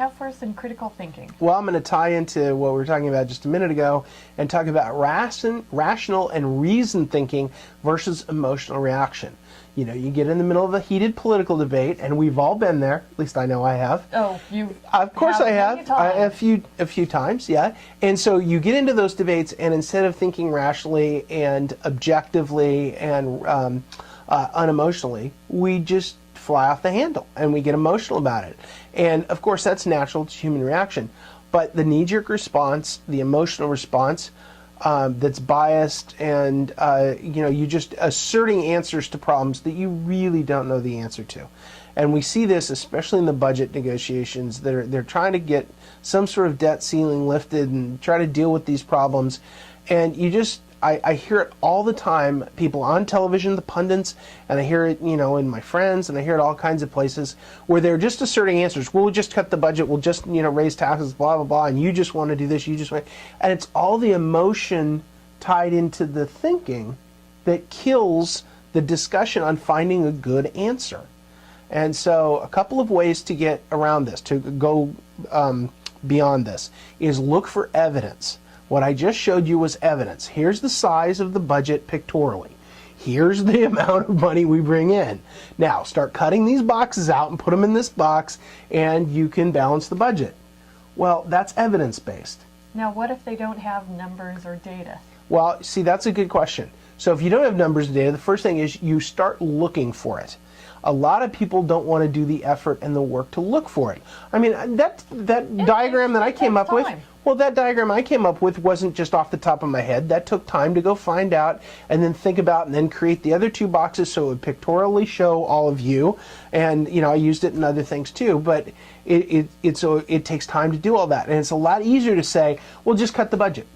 have for us in critical thinking? Well, I'm going to tie into what we were talking about just a minute ago and talk about rational and reasoned thinking versus emotional reaction. You know, you get in the middle of a heated political debate, and we've all been there. At least I know I have. Oh, you? Of course I have. A few times, yeah. And so you get into those debates, and instead of thinking rationally and objectively and unemotionally, we just fly off the handle and we get emotional about it. And of course, that's natural. It's human reaction. But the knee-jerk response, the emotional response, that's biased and you just asserting answers to problems that you really don't know the answer to. And we see this especially in the budget negotiations. They're trying to get some sort of debt ceiling lifted and try to deal with these problems. And I hear it all the time, people on television, the pundits, and I hear it, in my friends, and I hear it all kinds of places where they're just asserting answers. We'll just cut the budget, we'll just, raise taxes, blah, blah, blah, and you just want to do this, and it's all the emotion tied into the thinking that kills the discussion on finding a good answer. And so a couple of ways to get around this, to go beyond this, is look for evidence. What I just showed you was evidence. Here's the size of the budget pictorially. Here's the amount of money we bring in. Now, start cutting these boxes out and put them in this box, and you can balance the budget. Well, that's evidence-based. Now, what if they don't have numbers or data? Well, see, that's a good question. So if you don't have numbers and data, the first thing is you start looking for it. A lot of people don't want to do the effort and the work to look for it. I mean, that diagram that I came up with, well, that diagram I came up with wasn't just off the top of my head. That took time to go find out and then think about and then create the other two boxes so it would pictorially show all of you. And, I used it in other things too. But it takes time to do all that. And it's a lot easier to say, well, just cut the budget.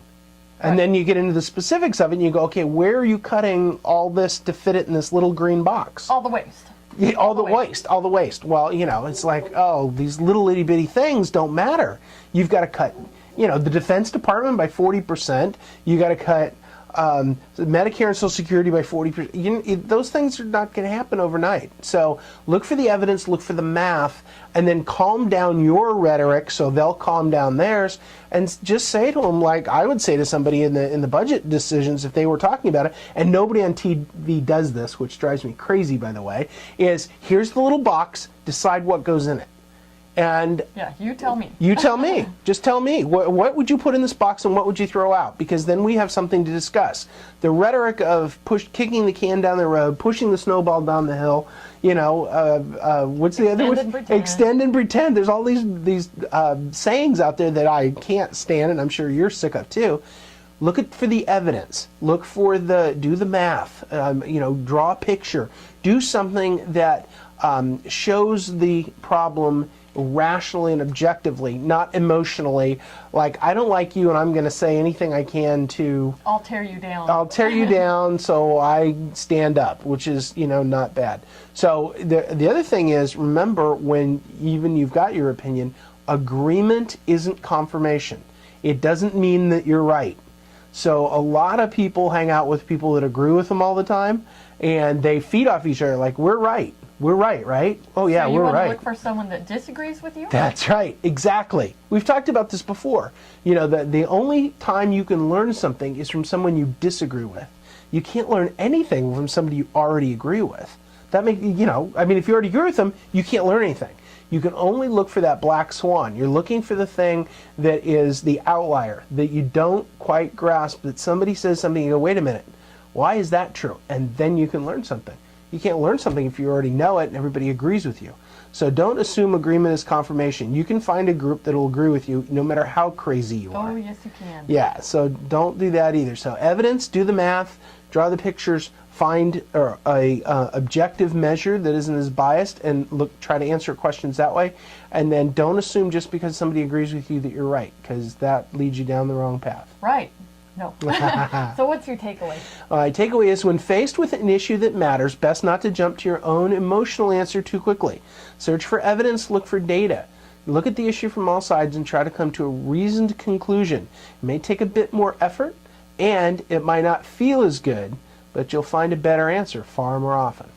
And then you get into the specifics of it and you go, okay, where are you cutting all this to fit it in this little green box? All the waste. Yeah, all the waste. Well, it's like, oh, these little itty bitty things don't matter. You've got to cut, the Defense Department by 40%. You got to cut Medicare and Social Security by 40%. Those things are not going to happen overnight. So look for the evidence, look for the math, and then calm down your rhetoric so they'll calm down theirs, and just say to them, like I would say to somebody in the budget decisions if they were talking about it, and nobody on TV does this, which drives me crazy, by the way, is here's the little box, decide what goes in it. And yeah, you tell me. You tell me. Just tell me. What would you put in this box and what would you throw out? Because then we have something to discuss. The rhetoric of kicking the can down the road, pushing the snowball down the hill, what's the other one? Extend and pretend. There's all these sayings out there that I can't stand, and I'm sure you're sick of too. Look for the evidence. Look for do the math. Draw a picture. Do something that shows the problem rationally and objectively, not emotionally. Like, I don't like you and I'm going to say anything I can to... I'll tear you down. I'll tear you down so I stand up, which is, not bad. So the other thing is, remember, when even you've got your opinion, agreement isn't confirmation. It doesn't mean that you're right. So a lot of people hang out with people that agree with them all the time, and they feed off each other like, we're right. We're right? Oh, yeah, we're right. So you want to look for someone that disagrees with you? That's right, exactly. We've talked about this before. The only time you can learn something is from someone you disagree with. You can't learn anything from somebody you already agree with. That if you already agree with them, you can't learn anything. You can only look for that black swan. You're looking for the thing that is the outlier, that you don't quite grasp, that somebody says something, you go, wait a minute, why is that true? And then you can learn something. You can't learn something if you already know it and everybody agrees with you. So don't assume agreement is confirmation. You can find a group that will agree with you no matter how crazy you are. Oh, yes, you can. Yeah, so don't do that either. So evidence, do the math, draw the pictures, find a objective measure that isn't as biased, and try to answer questions that way. And then don't assume just because somebody agrees with you that you're right, because that leads you down the wrong path. Right. No. So what's your takeaway? My takeaway is, when faced with an issue that matters, best not to jump to your own emotional answer too quickly. Search for evidence, look for data. Look at the issue from all sides and try to come to a reasoned conclusion. It may take a bit more effort, and it might not feel as good, but you'll find a better answer far more often.